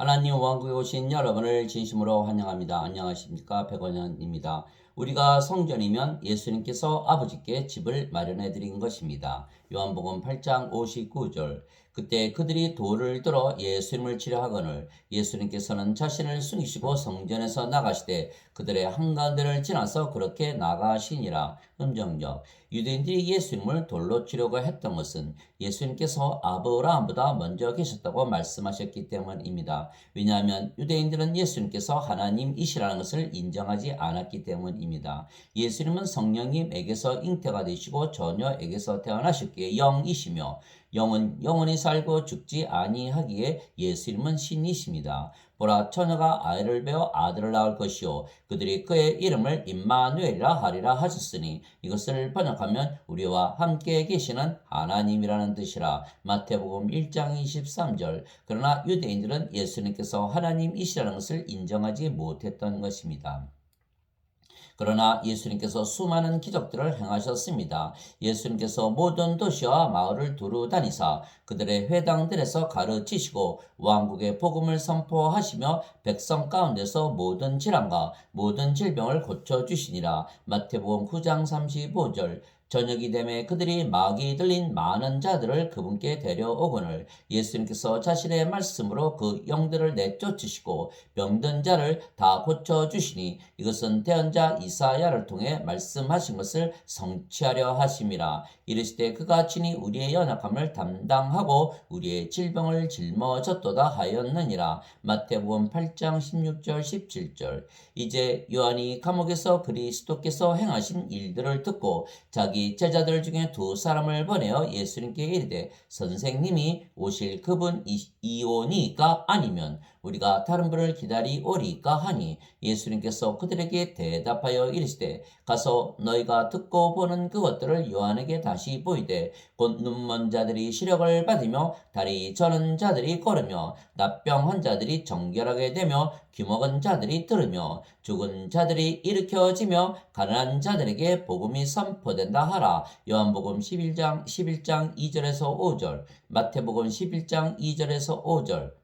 하나님 왕국에 오신 여러분을 진심으로 환영합니다. 안녕하십니까? 백원현입니다. 우리가 성전이면 예수님께서 아버지께 집을 마련해 드린 것입니다. 요한복음 8장 59절. 그때 그들이 돌을 들어 예수님을 치려 하거늘 예수님께서는 자신을 숨기시고 성전에서 나가시되 그들의 한가운데를 지나서 그렇게 나가시니라. 음정적. 유대인들이 예수님을 돌로 치려고 했던 것은 예수님께서 아브라함보다 먼저 계셨다고 말씀하셨기 때문입니다. 왜냐하면 유대인들은 예수님께서 하나님이시라는 것을 인정하지 않았기 때문입니다. 예수님은 성령님에게서 잉태가 되시고 처녀에게서 태어나셨기에 영이시며 영은 영원히 살고 죽지 아니하기에 예수님은 신이십니다. 보라, 처녀가 아이를 베어 아들을 낳을 것이요 그들이 그의 이름을 임마누엘이라 하리라 하셨으니 이것을 번역하면 우리와 함께 계시는 하나님이라는 뜻이라. 마태복음 1장 23절. 그러나 유대인들은 예수님께서 하나님이시라는 것을 인정하지 못했던 것입니다. 그러나 예수님께서 수많은 기적들을 행하셨습니다. 예수님께서 모든 도시와 마을을 두루 다니사 그들의 회당들에서 가르치시고 왕국의 복음을 선포하시며 백성 가운데서 모든 질환과 모든 질병을 고쳐주시니라. 마태복음 9장 35절. 저녁이 되매 그들이 막이 들린 많은 자들을 그분께 데려오거늘 예수님께서 자신의 말씀으로 그 영들을 내쫓으시고 병든 자를 다 고쳐주시니 이것은 대언자 이사야를 통해 말씀하신 것을 성취하려 하심이라. 이르시되 그가 친히 우리의 연약함을 담당하고 우리의 질병을 짊어졌도다 하였느니라. 마태복음 8장 16절 17절. 이제 요한이 감옥에서 그리스도께서 행하신 일들을 듣고 자기 제자들 중에 두 사람을 보내어 예수님께 이르되 선생님이 오실 그분 이오니까 아니면 우리가 다른 분을 기다리오리까 하니 예수님께서 그들에게 대답하여 이르시되 가서 너희가 듣고 보는 그것들을 요한에게 다시 보이되 곧 눈먼 자들이 시력을 받으며 다리 저는 자들이 걸으며 납병 환자들이 정결하게 되며 귀먹은 자들이 들으며 죽은 자들이 일으켜지며 가난한 자들에게 복음이 선포된다 하라. 요한복음 11장 2절에서 5절, 마태복음 11장 2절에서 5절.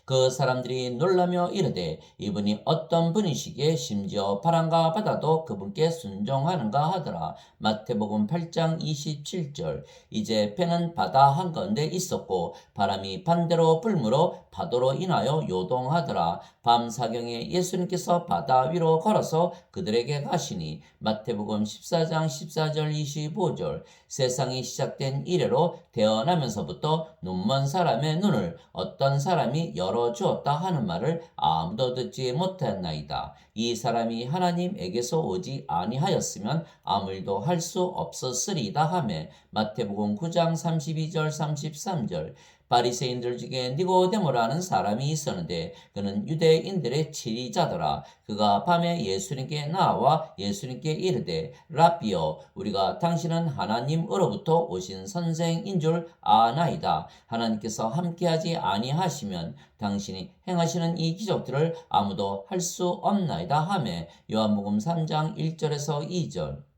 그 사람들이 놀라며 이르되 이분이 어떤 분이시기에 심지어 바람과 바다도 그분께 순종하는가 하더라. 마태복음 8장 27절. 이제 배는 바다 한가운데 있었고 바람이 반대로 불므로 파도로 인하여 요동하더라. 밤 사경에 예수님께서 바다 위로 걸어서 그들에게 가시니 마태복음 14장 14절 25절. 세상이 시작된 이래로 태어나면서부터 눈먼 사람의 눈을 어떤 사람이 열어주었다 하는 말을 아무도 듣지 못했나이다. 이 사람이 하나님에게서 오지 아니하였으면 아무 일도 할 수 없었으리다 하매 마태복음 9장 32절 33절. 바리새인들 중에 니고데모라는 사람이 있었는데 그는 유대인들의 지리자더라. 그가 밤에 예수님께 나와 예수님께 이르되 라비여 우리가 당신은 하나님으로부터 오신 선생인 줄 아나이다. 하나님께서 함께하지 아니하시면 당신이 행하시는 이 기적들을 아무도 할 수 없나이다 하매 요한복음 3장 1절에서 2절.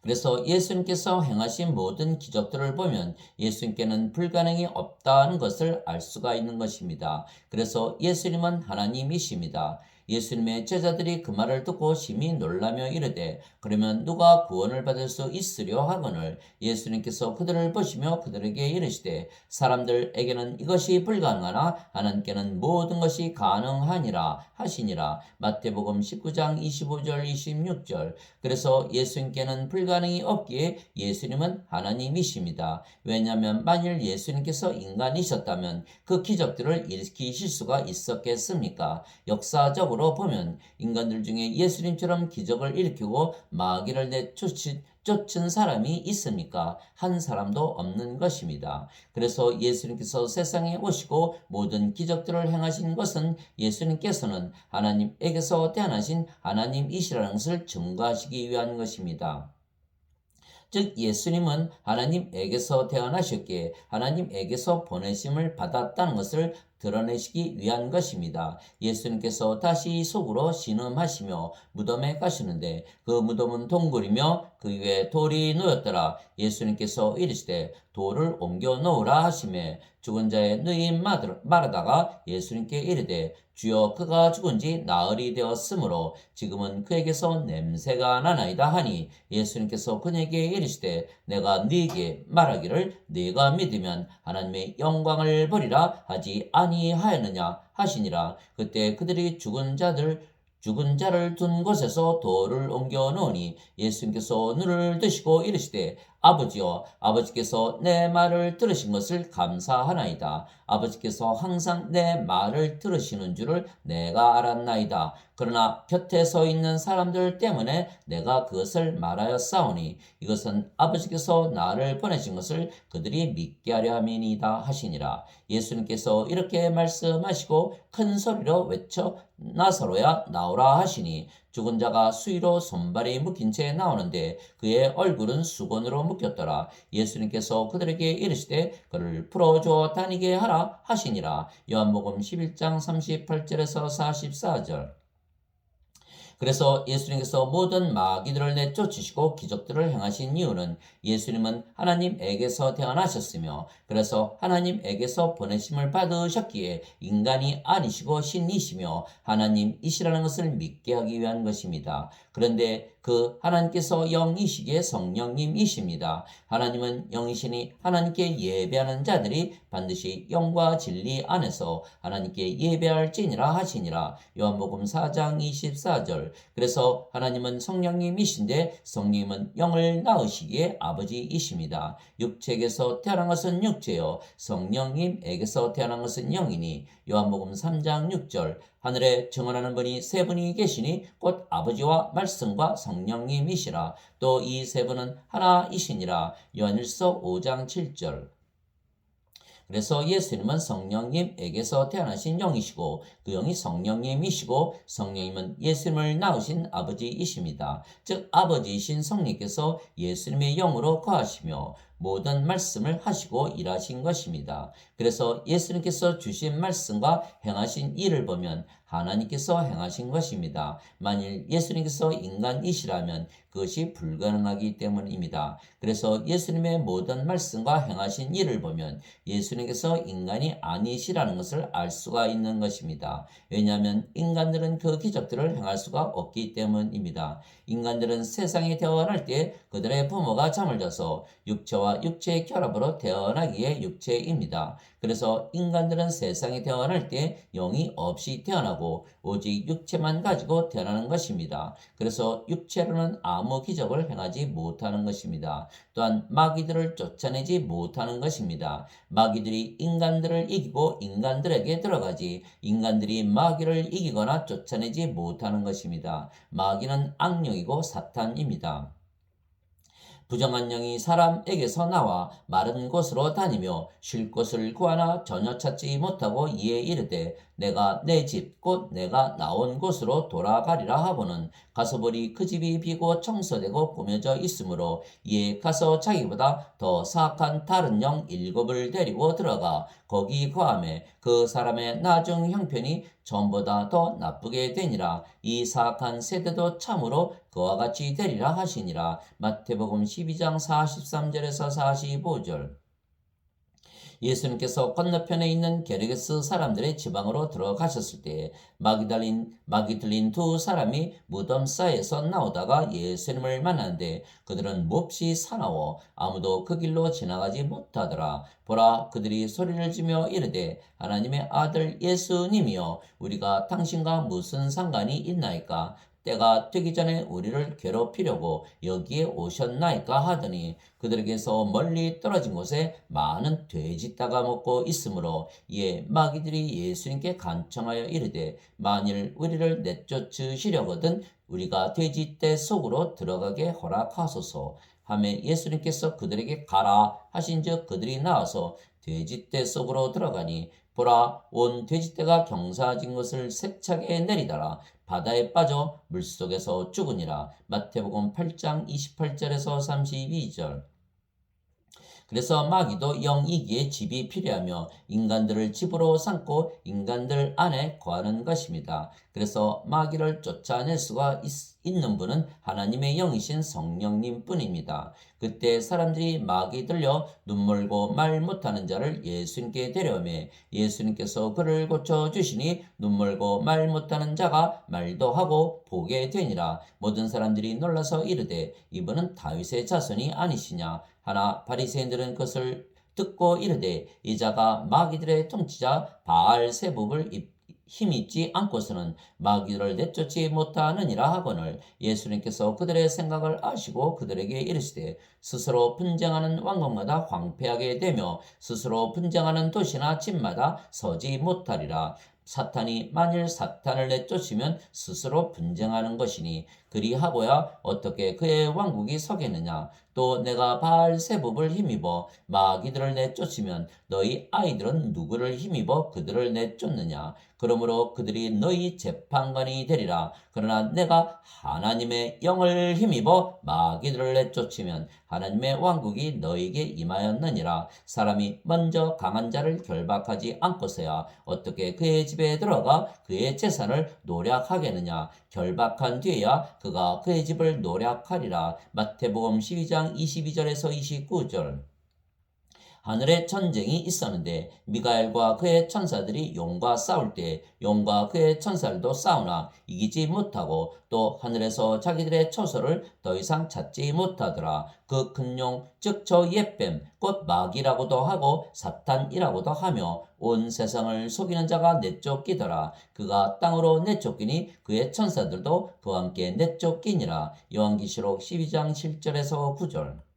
그래서 예수님께서 행하신 모든 기적들을 보면 예수님께는 불가능이 없다는 것을 알 수가 있는 것입니다. 그래서 예수님은 하나님이십니다. 예수님의 제자들이 그 말을 듣고 심히 놀라며 이르되 그러면 누가 구원을 받을 수 있으려 하거늘 예수님께서 그들을 보시며 그들에게 이르시되 사람들에게는 이것이 불가능하나 하나님께는 모든 것이 가능하니라 하시니라. 마태복음 19장 25절 26절. 그래서 예수님께는 불가능이 없기에 예수님은 하나님이십니다. 왜냐하면 만일 예수님께서 인간이셨다면 그 기적들을 일으키실 수가 있었겠습니까? 역사적으로 보면 인간들 중에 예수님처럼 기적을 일으키고 마귀를 쫓은 사람이 있습니까? 한 사람도 없는 것입니다. 그래서 예수님께서 세상에 오시고 모든 기적들을 행하신 것은 예수님께서는 하나님에게서 태어나신 하나님이시라는 것을 증거하시기 위한 것입니다. 즉 예수님은 하나님에게서 태어나셨기에 하나님에게서 보내심을 받았다는 것을 드러내시기 위한 것입니다. 예수님께서 다시 속으로 신음하시며 무덤에 가시는데 그 무덤은 동굴이며 그 위에 돌이 놓였더라. 예수님께서 이르시되 돌을 옮겨 놓으라 하시매 죽은 자의 누이 마르다가 예수님께 이르되 주여 그가 죽은 지 나흘이 되었으므로 지금은 그에게서 냄새가 나나이다 하니 예수님께서 그에게 이르시되 내가 네게 말하기를 네가 믿으면 하나님의 영광을 보리라 하지 아니하였느냐 하시니라. 그때 그들이 죽은 자를 둔 곳에서 돌을 옮겨 놓으니 예수님께서 눈을 드시고 이르시되 아버지여, 아버지께서 내 말을 들으신 것을 감사하나이다. 아버지께서 항상 내 말을 들으시는 줄을 내가 알았나이다. 그러나 곁에 서 있는 사람들 때문에 내가 그것을 말하였사오니 이것은 아버지께서 나를 보내신 것을 그들이 믿게 하려 함이니이다 하시니라. 예수님께서 이렇게 말씀하시고 큰 소리로 외쳐 나사로야 나오라 하시니 죽은 자가 수의로 손발이 묶인 채 나오는데 그의 얼굴은 수건으로 묶였더라. 예수님께서 그들에게 이르시되 그를 풀어주어 다니게 하라 하시니라. 요한복음 11장 38절에서 44절. 그래서 예수님께서 모든 마귀들을 내쫓으시고 기적들을 행하신 이유는 예수님은 하나님에게서 태어나셨으며 그래서 하나님에게서 보내심을 받으셨기에 인간이 아니시고 신이시며 하나님이시라는 것을 믿게 하기 위한 것입니다. 그런데 그 하나님께서 영이시기에 성령님이십니다. 하나님은 영이시니 하나님께 예배하는 자들이 반드시 영과 진리 안에서 하나님께 예배할지니라 하시니라. 요한복음 4장 24절. 그래서 하나님은 성령님이신데 성령님은 영을 낳으시기에 아버지이십니다. 육체에게서 태어난 것은 육체요 성령님에게서 태어난 것은 영이니 요한복음 3장 6절. 하늘에 증언하는 분이 세 분이 계시니 곧 아버지와 말씀과 성령님이시라. 또 이 세 분은 하나이시니라. 요한일서 5장 7절. 그래서 예수님은 성령님에게서 태어나신 영이시고 그 영이 성령님이시고 성령님은 예수님을 낳으신 아버지이십니다. 즉 아버지이신 성령께서 예수님의 영으로 거하시며 모든 말씀을 하시고 일하신 것입니다. 그래서 예수님께서 주신 말씀과 행하신 일을 보면 하나님께서 행하신 것입니다. 만일 예수님께서 인간이시라면 그것이 불가능하기 때문입니다. 그래서 예수님의 모든 말씀과 행하신 일을 보면 예수님께서 인간이 아니시라는 것을 알 수가 있는 것입니다. 왜냐하면 인간들은 그 기적들을 행할 수가 없기 때문입니다. 인간들은 세상에 태어날 때 그들의 부모가 잠을 자서 육체와 육체의 결합으로 태어나기에 육체입니다. 그래서 인간들은 세상에 태어날 때 영이 없이 태어나고 오직 육체만 가지고 태어나는 것입니다. 그래서 육체로는 아무 기적을 행하지 못하는 것입니다. 또한 마귀들을 쫓아내지 못하는 것입니다. 마귀들이 인간들을 이기고 인간들에게 들어가지 인간들이 마귀를 이기거나 쫓아내지 못하는 것입니다. 마귀는 악령이고 사탄입니다. 부정한 영이 사람에게서 나와 마른 곳으로 다니며 쉴 곳을 구하나 전혀 찾지 못하고 이에 이르되 내가 내 집 곧 내가 나온 곳으로 돌아가리라 하고는 가서 보리 그 집이 비고 청소되고 꾸며져 있으므로 이에 가서 자기보다 더 사악한 다른 영 7을 데리고 들어가 거기 거하매 그 사람의 나중 형편이 전보다 더 나쁘게 되니라. 이 사악한 세대도 참으로 그와 같이 되리라 하시니라. 마태복음 12장 43절에서 45절. 예수님께서 건너편에 있는 게르게스 사람들의 지방으로 들어가셨을 때 마귀 들린 두 사람이 무덤 사이에서 나오다가 예수님을 만났는데 그들은 몹시 사나워 아무도 그 길로 지나가지 못하더라. 보라 그들이 소리를 지며 이르되 하나님의 아들 예수님이여 우리가 당신과 무슨 상관이 있나이까? 때가 되기 전에 우리를 괴롭히려고 여기에 오셨나이까 하더니 그들에게서 멀리 떨어진 곳에 많은 돼지떼가 먹고 있으므로 이에 마귀들이 예수님께 간청하여 이르되 만일 우리를 내쫓으시려거든 우리가 돼지떼 속으로 들어가게 허락하소서 하매 예수님께서 그들에게 가라 하신즉 그들이 나와서 돼지떼 속으로 들어가니 보라 온 돼지떼가 경사진 것을 세차게 내리다라 바다에 빠져 물속에서 죽으니라. 마태복음 8장 28절에서 32절. 그래서 마귀도 영이기에 집이 필요하며 인간들을 집으로 삼고 인간들 안에 거하는 것입니다. 그래서 마귀를 쫓아낼 수가 있는 분은 하나님의 영이신 성령님 뿐입니다. 그때 사람들이 마귀 들려 눈멀고 말 못하는 자를 예수님께 데려오매 예수님께서 그를 고쳐주시니 눈멀고 말 못하는 자가 말도 하고 보게 되니라. 모든 사람들이 놀라서 이르되 이분은 다윗의 자손이 아니시냐. 하나 바리새인들은 그것을 듣고 이르되 이 자가 마귀들의 통치자 바알세붑을 힘입지 않고서는 마귀를 내쫓지 못하느니라 하거늘 예수님께서 그들의 생각을 아시고 그들에게 이르시되 스스로 분쟁하는 왕국마다 황폐하게 되며 스스로 분쟁하는 도시나 집마다 서지 못하리라. 사탄이 만일 사탄을 내쫓으면 스스로 분쟁하는 것이니 그리하고야 어떻게 그의 왕국이 서겠느냐. 또 내가 바알세붑을 힘입어 마귀들을 내쫓으면 너희 아이들은 누구를 힘입어 그들을 내쫓느냐. 그러므로 그들이 너희 재판관이 되리라. 그러나 내가 하나님의 영을 힘입어 마귀들을 내쫓으면 하나님의 왕국이 너에게 임하였느니라. 사람이 먼저 강한 자를 결박하지 않고서야 어떻게 그의 집에 들어가 그의 재산을 노략하겠느냐. 결박한 뒤에야 그가 그의 집을 노략하리라. 마태복음 12장 22절에서 29절. 하늘에 전쟁이 있었는데 미가엘과 그의 천사들이 용과 싸울 때 용과 그의 천사들도 싸우나 이기지 못하고 또 하늘에서 자기들의 처소를 더 이상 찾지 못하더라. 그 큰 용 즉 저 옛뱀 곧 마귀라고도 하고 사탄이라고도 하며 온 세상을 속이는 자가 내쫓기더라. 그가 땅으로 내쫓기니 그의 천사들도 그와 함께 내쫓기니라. 요한계시록 12장 7절에서 9절.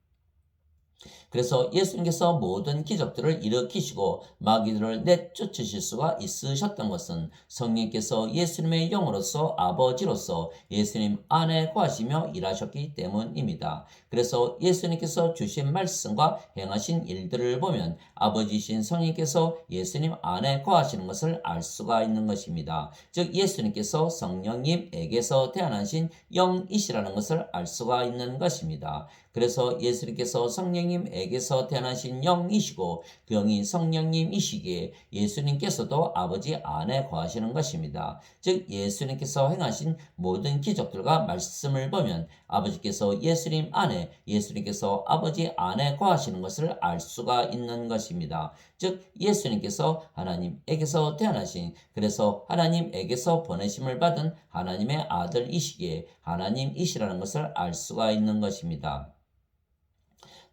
그래서 예수님께서 모든 기적들을 일으키시고 마귀들을 내쫓으실 수가 있으셨던 것은 성령께서 예수님의 영으로서 아버지로서 예수님 안에 거하시며 일하셨기 때문입니다. 그래서 예수님께서 주신 말씀과 행하신 일들을 보면 아버지신 성령께서 예수님 안에 거하시는 것을 알 수가 있는 것입니다. 즉 예수님께서 성령님에게서 태어나신 영이시라는 것을 알 수가 있는 것입니다. 그래서 예수님께서 성령님에게서 태어나신 영이시고 그 영이 성령님이시기에 예수님께서도 아버지 안에 거하시는 것입니다. 즉 예수님께서 행하신 모든 기적들과 말씀을 보면 아버지께서 예수님 안에 예수님께서 아버지 안에 거하시는 것을 알 수가 있는 것입니다. 즉 예수님께서 하나님에게서 태어나신 그래서 하나님에게서 보내심을 받은 하나님의 아들이시기에 하나님이시라는 것을 알 수가 있는 것입니다.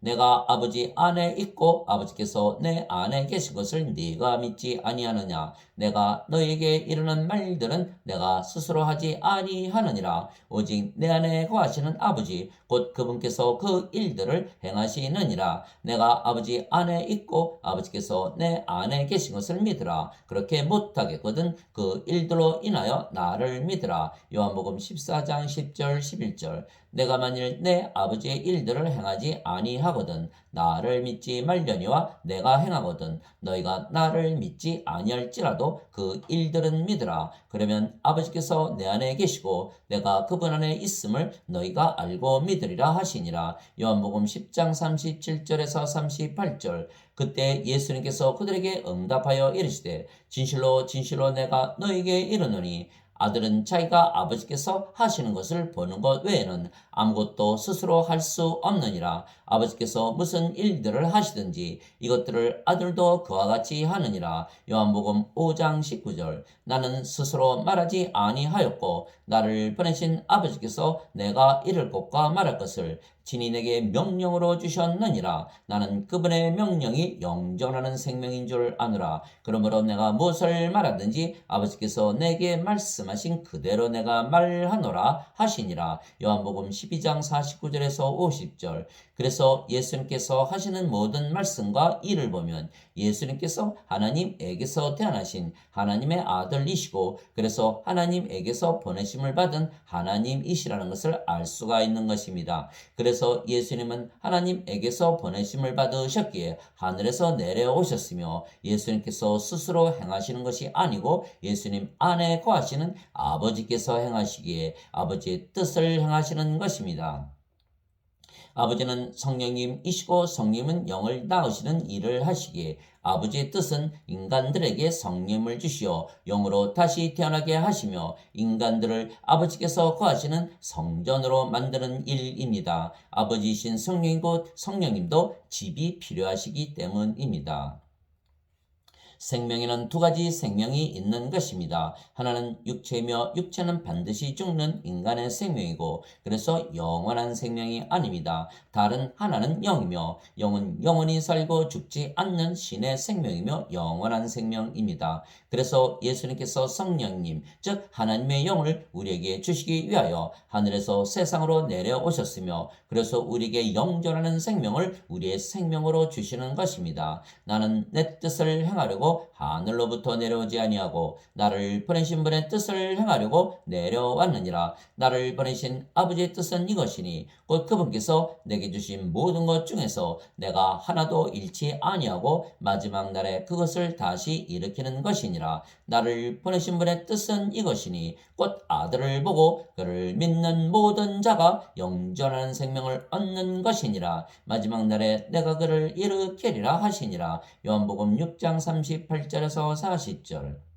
내가 아버지 안에 있고 아버지께서 내 안에 계신 것을 네가 믿지 아니하느냐. 내가 너에게 이르는 말들은 내가 스스로 하지 아니하느니라. 오직 내 안에 거하시는 아버지 곧 그분께서 그 일들을 행하시느니라. 내가 아버지 안에 있고 아버지께서 내 안에 계신 것을 믿으라. 그렇게 못하겠거든 그 일들로 인하여 나를 믿으라. 요한복음 14장 10절 11절. 내가 만일 내 아버지의 일들을 행하지 아니하거든 나를 믿지 말려니와 내가 행하거든 너희가 나를 믿지 아니할지라도 그 일들은 믿으라. 그러면 아버지께서 내 안에 계시고 내가 그분 안에 있음을 너희가 알고 믿으리라 하시니라. 요한복음 10장 37절에서 38절. 그때 예수님께서 그들에게 응답하여 이르시되 진실로 진실로 내가 너희에게 이르노니 아들은 자기가 아버지께서 하시는 것을 보는 것 외에는 아무것도 스스로 할 수 없느니라. 아버지께서 무슨 일들을 하시든지 이것들을 아들도 그와 같이 하느니라. 요한복음 5장 19절. 나는 스스로 말하지 아니하였고 나를 보내신 아버지께서 내가 이를 것과 말할 것을 친히 내게 명령으로 주셨느니라. 나는 그분의 명령이 영존하는 생명인 줄 아노라. 그러므로 내가 무엇을 말하든지 아버지께서 내게 말씀하신 그대로 내가 말하노라 하시니라. 요한복음 12장 49절에서 50절. 그래서 예수님께서 하시는 모든 말씀과 일을 보면 예수님께서 하나님에게서 태어나신 하나님의 아들이시고 그래서 하나님에게서 보내심을 받은 하나님이시라는 것을 알 수가 있는 것입니다. 그래서 예수님은 하나님에게서 보내심을 받으셨기에 하늘에서 내려오셨으며 예수님께서 스스로 행하시는 것이 아니고 예수님 안에 거하시는 아버지께서 행하시기에 아버지의 뜻을 행하시는 것입니다. 아버지는 성령님이시고 성령은 영을 낳으시는 일을 하시기에 아버지의 뜻은 인간들에게 성령을 주시어 영으로 다시 태어나게 하시며 인간들을 아버지께서 거하시는 성전으로 만드는 일입니다. 아버지이신 성령이고 성령님도 집이 필요하시기 때문입니다. 생명에는 두 가지 생명이 있는 것입니다. 하나는 육체이며 육체는 반드시 죽는 인간의 생명이고 그래서 영원한 생명이 아닙니다. 다른 하나는 영이며 영은 영원히 살고 죽지 않는 신의 생명이며 영원한 생명입니다. 그래서 예수님께서 성령님 즉 하나님의 영을 우리에게 주시기 위하여 하늘에서 세상으로 내려오셨으며 그래서 우리에게 영존하는 생명을 우리의 생명으로 주시는 것입니다. 나는 내 뜻을 행하려고 하늘로부터 내려오지 아니하고 나를 보내신 분의 뜻을 행하려고 내려왔느니라. 나를 보내신 아버지의 뜻은 이것이니 곧 그분께서 내게 주신 모든 것 중에서 내가 하나도 잃지 아니하고 마지막 날에 그것을 다시 일으키는 것이니라. 나를 보내신 분의 뜻은 이것이니 곧 아들을 보고 그를 믿는 모든 자가 영존하는 생명을 얻는 것이니라. 마지막 날에 내가 그를 일으키리라 하시니라. 요한복음 6장 38절에서 40절.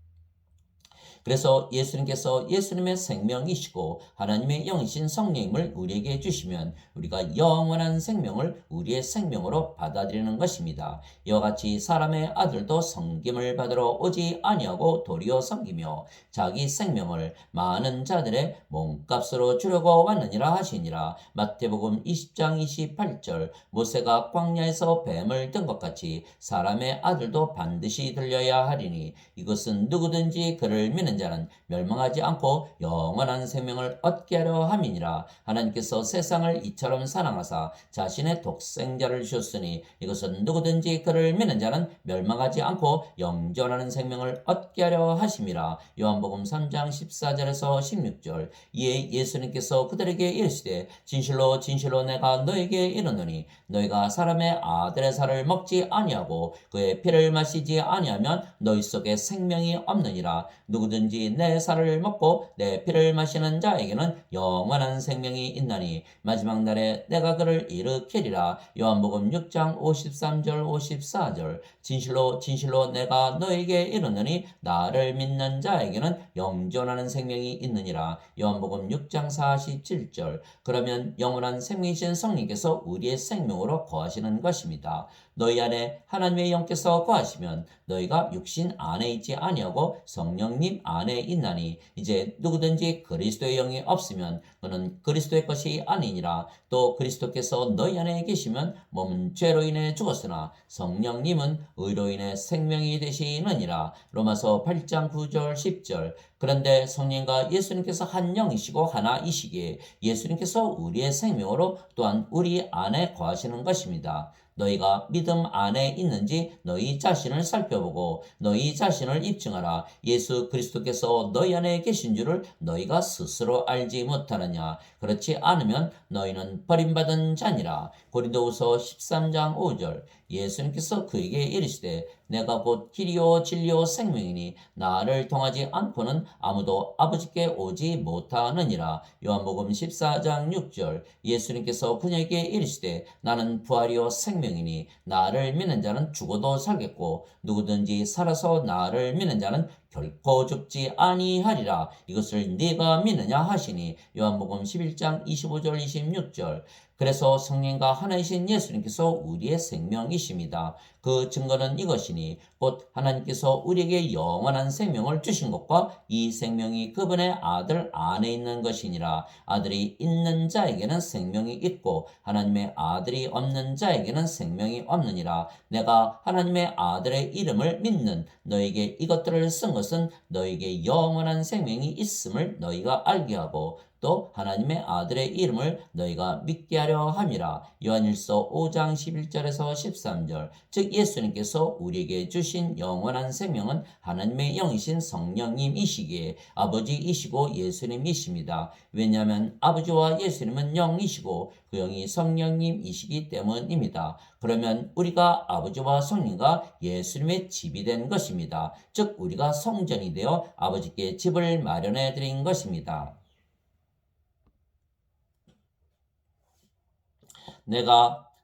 그래서 예수님께서 예수님의 생명이시고 하나님의 영이신 성령님을 우리에게 주시면 우리가 영원한 생명을 우리의 생명으로 받아들이는 것입니다. 이와 같이 사람의 아들도 섬김을 받으러 오지 아니하고 도리어 섬기며 자기 생명을 많은 자들의 몸값으로 주려고 왔느니라 하시니라. 마태복음 20장 28절. 모세가 광야에서 뱀을 든 것 같이 사람의 아들도 반드시 들려야 하리니 이것은 누구든지 그를 믿는 자는 멸망하지 않고 영원한 생명을 얻게 하려 함이니라. 하나님께서 세상을 이처럼 사랑하사 자신의 독생자를 주셨으니 이것은 누구든지 그를 믿는 자는 멸망하지 않고 영존하는 생명을 얻게 하려 하심이라. 요한복음 3장 14절에서 16절. 이에 예수님께서 그들에게 이르시되 진실로 진실로 내가 너에게 이르노니 너희가 사람의 아들의 살을 먹지 아니하고 그의 피를 마시지 아니하면 너희 속에 생명이 없느니라. 누구든지 내 살을 먹고 내 피를 마시는 자에게는 영원한 생명이 있나니 마지막 날에 내가 그를 일으키리라. 요한복음 6장 53절 54절. 진실로 진실로 내가 너에게 이르노니 나를 믿는 자에게는 영존하는 생명이 있느니라. 요한복음 6장 47절. 그러면 영원한 생명이신 성령께서 우리의 생명으로 거하시는 것입니다. 너희 안에 하나님의 영께서 거하시면 너희가 육신 안에 있지 아니하고 성령님 안에 있나니 이제 누구든지 그리스도의 영이 없으면 그는 그리스도의 것이 아니니라. 또 그리스도께서 너희 안에 계시면 몸은 죄로 인해 죽었으나 성령님은 의로 인해 생명이 되시느니라. 로마서 8장 9절 10절. 그런데 성령과 예수님께서 한 영이시고 하나이시기에 예수님께서 우리의 생명으로 또한 우리 안에 거하시는 것입니다. 너희가 믿음 안에 있는지 너희 자신을 살펴보고 너희 자신을 입증하라. 예수 그리스도께서 너희 안에 계신 줄을 너희가 스스로 알지 못하느냐. 그렇지 않으면 너희는 버림받은 자니라. 고린도후서 13장 5절. 예수님께서 그에게 이르시되 내가 곧 길이요 진리요 생명이니 나를 통하지 않고는 아무도 아버지께 오지 못하느니라. 요한복음 14장 6절. 예수님께서 그녀에게 이르시되 나는 부활이요 생명이니 나를 믿는 자는 죽어도 살겠고 누구든지 살아서 나를 믿는 자는 결코 죽지 아니하리라. 이것을 네가 믿느냐 하시니 요한복음 11장 25절 26절. 그래서 성령과 하나이신 예수님께서 우리의 생명이십니다. 그 증거는 이것이니 곧 하나님께서 우리에게 영원한 생명을 주신 것과 이 생명이 그분의 아들 안에 있는 것이니라. 아들이 있는 자에게는 생명이 있고 하나님의 아들이 없는 자에게는 생명이 없느니라. 내가 하나님의 아들의 이름을 믿는 너에게 이것들을 쓴 것은 너에게 영원한 생명이 있음을 너희가 알게 하고 또 하나님의 아들의 이름을 너희가 믿게 하려 함이라. 요한일서 5장 11절에서 13절. 즉 예수님께서 우리에게 주신 영원한 생명은 하나님의 영이신 성령님이시기에 아버지이시고 예수님이십니다. 왜냐하면 아버지와 예수님은 영이시고 그 영이 성령님이시기 때문입니다. 그러면 우리가 아버지와 성령과 예수님의 집이 된 것입니다. 즉 우리가 성전이 되어 아버지께 집을 마련해 드린 것입니다.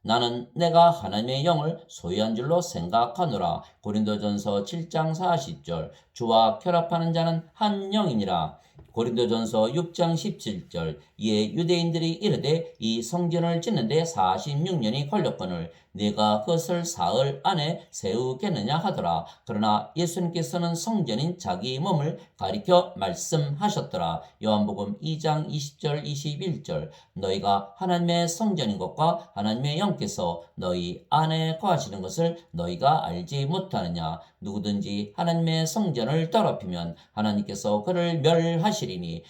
나는 내가 하나님의 영을 소유한 줄로 생각하노라. 고린도전서 7장 40절. 주와 결합하는 자는 한 영이니라. 고린도전서 6장 17절. 이에 유대인들이 이르되 이 성전을 짓는데 46년이 걸렸거늘 네가 그것을 사흘 안에 세우겠느냐 하더라. 그러나 예수님께서는 성전인 자기 몸을 가리켜 말씀하셨더라. 요한복음 2장 20절 21절. 너희가 하나님의 성전인 것과 하나님의 영께서 너희 안에 거하시는 것을 너희가 알지 못하느냐. 누구든지 하나님의 성전을 더럽히면 하나님께서 그를 멸하시리니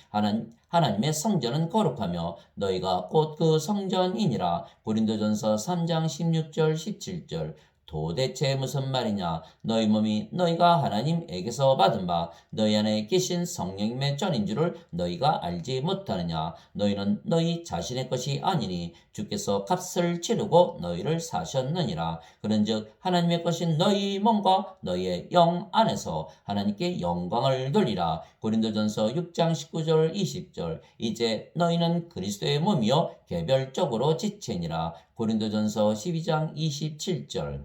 하나님의 성전은 거룩하며 너희가 곧 그 성전이니라. 고린도전서 3장 16절 17절. 도대체 무슨 말이냐? 너희 몸이 너희가 하나님에게서 받은 바 너희 안에 계신 성령님의 전인 줄을 너희가 알지 못하느냐? 너희는 너희 자신의 것이 아니니 주께서 값을 치르고 너희를 사셨느니라. 그런즉 하나님의 것인 너희 몸과 너희의 영 안에서 하나님께 영광을 돌리라. 고린도전서 6장 19절 20절. 이제 너희는 그리스도의 몸이요 개별적으로 지체니라. 고린도전서 12장 27절.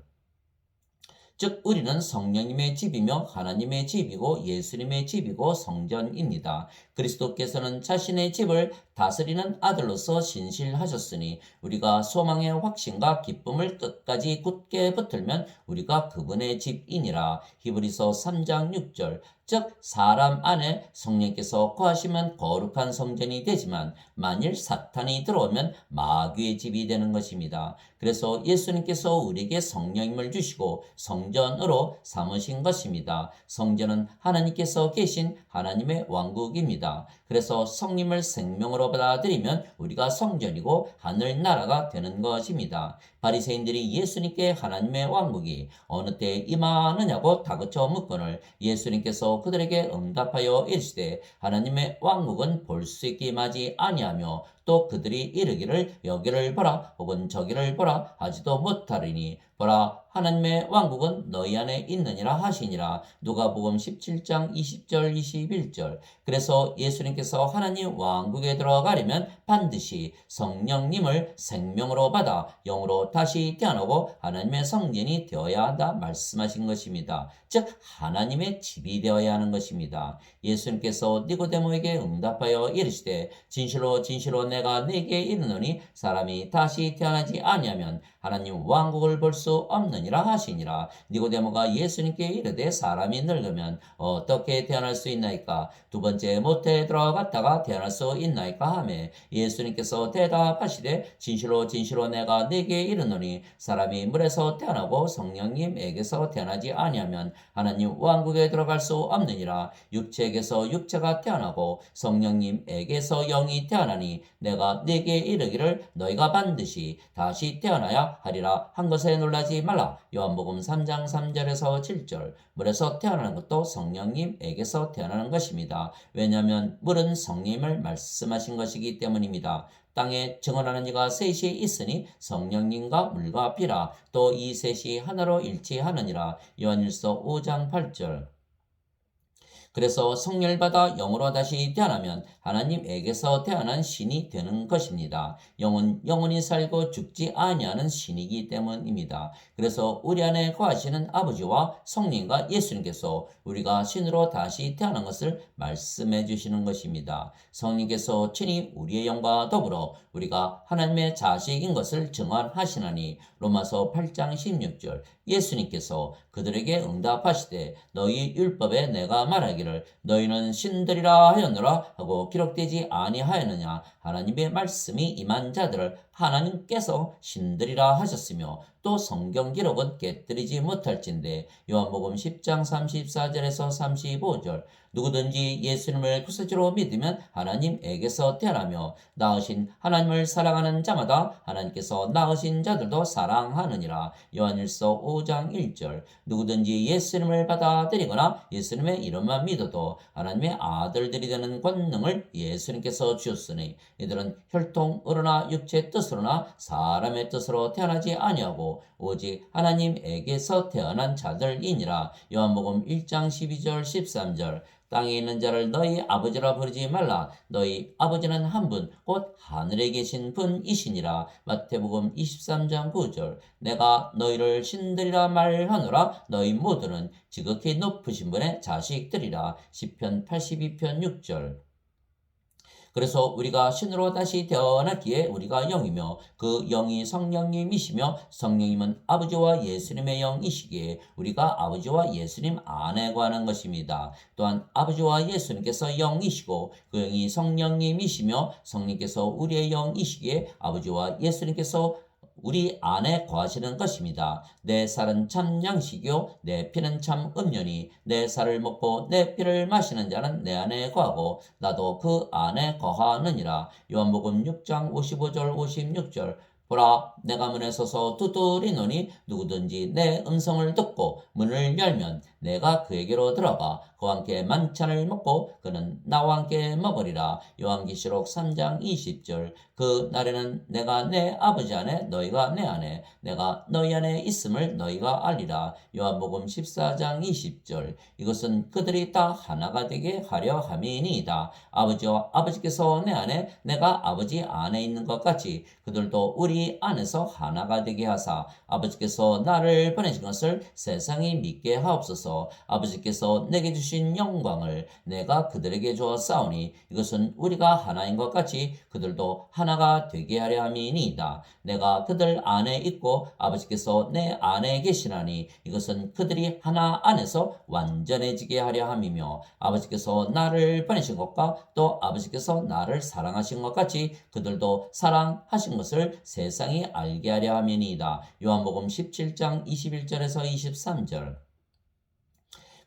즉 우리는 성령님의 집이며 하나님의 집이고 예수님의 집이고 성전입니다. 그리스도께서는 자신의 집을 다스리는 아들로서 신실하셨으니 우리가 소망의 확신과 기쁨을 끝까지 굳게 붙들면 우리가 그분의 집이니라. 히브리서 3장 6절. 즉 사람 안에 성령께서 거하시면 거룩한 성전이 되지만 만일 사탄이 들어오면 마귀의 집이 되는 것입니다. 그래서 예수님께서 우리에게 성령님을 주시고 성전으로 삼으신 것입니다. 성전은 하나님께서 계신 하나님의 왕국입니다. 그래서 성령님을 생명으로 받아들이면 우리가 성전이고 하늘나라가 되는 것입니다. 바리새인들이 예수님께 하나님의 왕국이 어느 때에 임하느냐고 다그쳐 묻거늘 예수님께서 그들에게 응답하여 이르시되 하나님의 왕국은 볼 수 있게 임하지 아니하며 또 그들이 이르기를 여기를 보라 혹은 저기를 보라 하지도 못하리니 보라 하나님의 왕국은 너희 안에 있느니라 하시니라. 누가복음 17장 20절 21절. 그래서 예수님께서 하나님 왕국에 들어가려면 반드시 성령님을 생명으로 받아 영으로 다시 태어나고 하나님의 성전이 되어야 한다 말씀하신 것입니다. 즉 하나님의 집이 되어야 하는 것입니다. 예수님께서 니고데모에게 응답하여 이르시되 진실로 진실로 내가 네게 이르노니 사람이 다시 태어나지 아니하면 하나님 왕국을 볼 수 없느니라 하시니라. 니고데모가 예수님께 이르되 사람이 늙으면 어떻게 태어날 수 있나이까? 두 번째 모태에 들어갔다가 태어날 수 있나이까 하매 예수님께서 대답하시되 진실로 진실로 내가 네게 이르노니 사람이 물에서 태어나고 성령님에게서 태어나지 아니하면 하나님 왕국에 들어갈 수 없느니라. 육체에게서 육체가 태어나고 성령님에게서 영이 태어나니 내가 네게 이르기를 너희가 반드시 다시 태어나야 하리라 한 것에 놀라지 말라. 요한복음 3장 3절에서 7절. 물에서 태어나는 것도 성령님에게서 태어나는 것입니다. 왜냐하면 물은 성령님을 말씀하신 것이기 때문입니다. 땅에 증언하는 이가 셋이 있으니 성령님과 물과 비라. 또 이 셋이 하나로 일치하느니라. 요한일서 5장 8절. 그래서 성령을 받아 영으로 다시 태어나면 하나님에게서 태어난 신이 되는 것입니다. 영은 영원히 살고 죽지 아니하는 신이기 때문입니다. 그래서 우리 안에 거하시는 아버지와 성령과 예수님께서 우리가 신으로 다시 태어난 것을 말씀해 주시는 것입니다. 성령께서 친히 우리의 영과 더불어 우리가 하나님의 자식인 것을 증언하시나니 로마서 8장 16절. 예수님께서 그들에게 응답하시되 너희 율법에 내가 말하기를 너희는 신들이라 하였노라 하고 기록되지 아니하였느냐. 하나님의 말씀이 임한 자들을 하나님께서 신들이라 하셨으며 또 성경 기록은 깨뜨리지 못할진대. 요한복음 10장 34절에서 35절. 누구든지 예수님을 구세주로 믿으면 하나님에게서 태어나며 낳으신 하나님을 사랑하는 자마다 하나님께서 낳으신 자들도 사랑하느니라. 요한일서 5장 1절. 누구든지 예수님을 받아들이거나 예수님의 이름만 믿어도 하나님의 아들들이 되는 권능을 예수님께서 주셨으니 이들은 혈통, 의로나 육체 뜻 뜻으로나 사람의 뜻으로 태어나지 아니하고 오직 하나님에게서 태어난 자들이니라. 요한복음 1장 12절 13절. 땅에 있는 자를 너희 아버지라 부르지 말라. 너희 아버지는 한 분, 곧 하늘에 계신 분이시니라. 마태복음 23장 9절. 내가 너희를 신들이라 말하노라. 너희 모두는 지극히 높으신 분의 자식들이라. 시편 82편 6절. 그래서 우리가 신으로 다시 태어났기에 우리가 영이며 그 영이 성령님이시며 성령님은 아버지와 예수님의 영이시기에 우리가 아버지와 예수님 안에 관한 것입니다. 또한 아버지와 예수님께서 영이시고 그 영이 성령님이시며 성령께서 우리의 영이시기에 아버지와 예수님께서 우리 안에 거하시는 것입니다. 내 살은 참 양식이요 내 피는 참 음료니 내 살을 먹고 내 피를 마시는 자는 내 안에 거하고 나도 그 안에 거하느니라. 요한복음 6장 55절 56절. 보라, 내가 문에 서서 두드리노니 누구든지 내 음성을 듣고 문을 열면 내가 그에게로 들어가 그와 함께 만찬을 먹고 그는 나와 함께 먹으리라. 요한계시록 3장 20절. 그 날에는 내가 내 아버지 안에 너희가 내 안에 내가 너희 안에 있음을 너희가 알리라. 요한복음 14장 20절. 이것은 그들이 다 하나가 되게 하려 함이니이다. 아버지와 아버지께서 내 안에 내가 아버지 안에 있는 것 같이 그들도 우리 안에서 하나가 되게 하사 아버지께서 나를 보내신 것을 세상이 믿게 하옵소서. 아버지께서 내게 주신 영광을 내가 그들에게 주었사오니 이것은 우리가 하나인 것 같이 그들도 하나가 되게 하려 함이니이다. 내가 그들 안에 있고 아버지께서 내 안에 계시나니 이것은 그들이 하나 안에서 완전해지게 하려 함이며 아버지께서 나를 보내신 것과 또 아버지께서 나를 사랑하신 것 같이 그들도 사랑하신 것을 세상이 알게 하려 함이니이다. 요한복음 17장 21절에서 23절.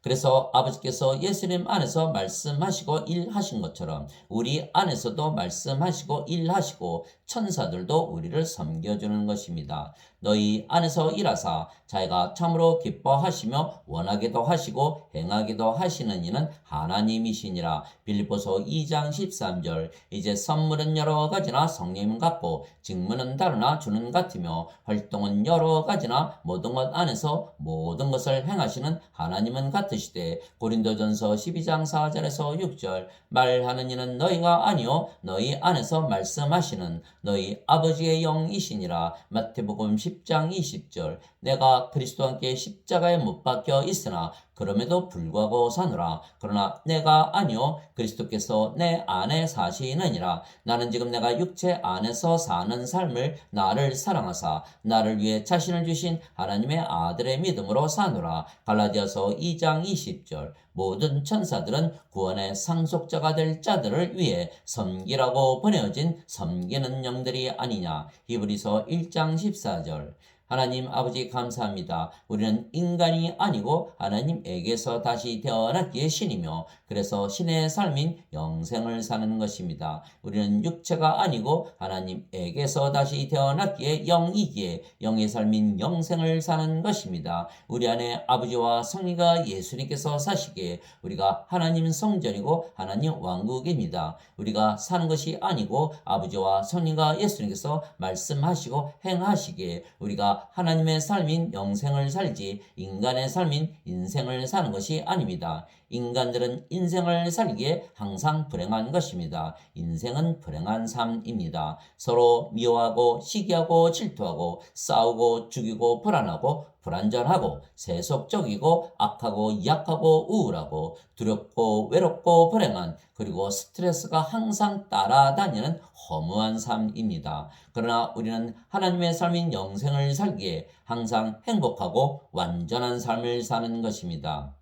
그래서 아버지께서 예수님 안에서 말씀하시고 일하신 것처럼 우리 안에서도 말씀하시고 일하시고 천사들도 우리를 섬겨주는 것입니다. 너희 안에서 일하사 자기가 참으로 기뻐하시며 원하기도 하시고 행하기도 하시는 이는 하나님이시니라. 빌립보서 2장 13절. 이제 선물은 여러 가지나 성령은 같고 직무는 다르나 주는 같으며 활동은 여러 가지나 모든 것 안에서 모든 것을 행하시는 하나님은 같으시되 고린도전서 12장 4절에서 6절. 말하는 이는 너희가 아니요 너희 안에서 말씀하시는 너희 아버지의 영이시니라. 마태복음 10장 20절. 내가 그리스도와 함께 십자가에 못 박혀 있으나 그럼에도 불구하고 사노라. 그러나 내가 아니요 그리스도께서 내 안에 사시느니라. 나는 지금 내가 육체 안에서 사는 삶을 나를 사랑하사 나를 위해 자신을 주신 하나님의 아들의 믿음으로 사노라. 갈라디아서 2장 20절. 모든 천사들은 구원의 상속자가 될 자들을 위해 섬기라고 보내어진 섬기는 영들이 아니냐. 히브리서 1장 14절. 하나님 아버지 감사합니다. 우리는 인간이 아니고 하나님에게서 다시 태어났기에 신이며 그래서 신의 삶인 영생을 사는 것입니다. 우리는 육체가 아니고 하나님에게서 다시 태어났기에 영이기에 영의 삶인 영생을 사는 것입니다. 우리 안에 아버지와 성리가 예수님께서 사시기에 우리가 하나님 성전이고 하나님 왕국입니다. 우리가 사는 것이 아니고 아버지와 성리가 예수님께서 말씀하시고 행하시기에 우리가 하나님의 삶인 영생을 살지 인간의 삶인 인생을 사는 것이 아닙니다. 인간들은 인생을 살기에 항상 불행한 것입니다. 인생은 불행한 삶입니다. 서로 미워하고 시기하고 질투하고 싸우고 죽이고 불안하고 불안전하고 세속적이고 악하고 약하고 우울하고 두렵고 외롭고 불행한 그리고 스트레스가 항상 따라다니는 허무한 삶입니다. 그러나 우리는 하나님의 삶인 영생을 살기에 항상 행복하고 완전한 삶을 사는 것입니다.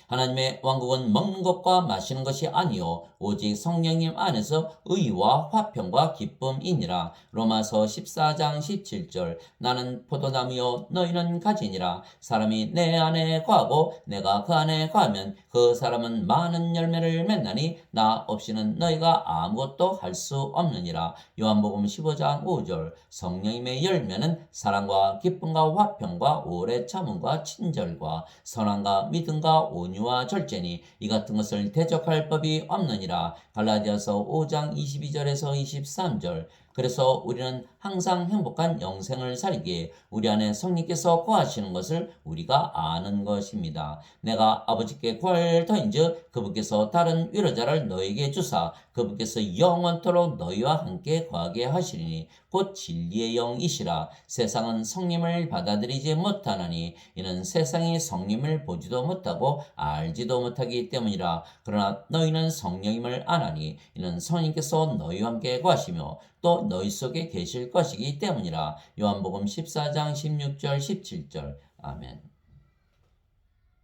하나님의 왕국은 먹는 것과 마시는 것이 아니요 오직 성령님 안에서 의와 화평과 기쁨이니라. 로마서 14장 17절. 나는 포도나무요 너희는 가지니라. 사람이 내 안에 거하고 내가 그 안에 거하면 그 사람은 많은 열매를 맺나니 나 없이는 너희가 아무것도 할 수 없느니라. 요한복음 15장 5절. 성령님의 열매는 사랑과 기쁨과 화평과 오래 참음과 친절과 선함과 믿음과 온유와 절제니 이 같은 것을 대적할 법이 없느니라. 갈라디아서 5장 22절에서 23절. 그래서 우리는 항상 행복한 영생을 살기에 우리 안에 성령께서 거하시는 것을 우리가 아는 것입니다. 내가 아버지께 구할 터인즉 그분께서 다른 위로자를 너에게 주사 그분께서 영원토록 너희와 함께 거하게 하시리니 곧 진리의 영이시라. 세상은 성령을 받아들이지 못하나니 이는 세상이 성령을 보지도 못하고 알지도 못하기 때문이라. 그러나 너희는 성령임을 아나니 이는 성령께서 너희와 함께 거하시며 또 너희 속에 계실 것이기 때문이라. 요한복음 14장 16절 17절. 아멘.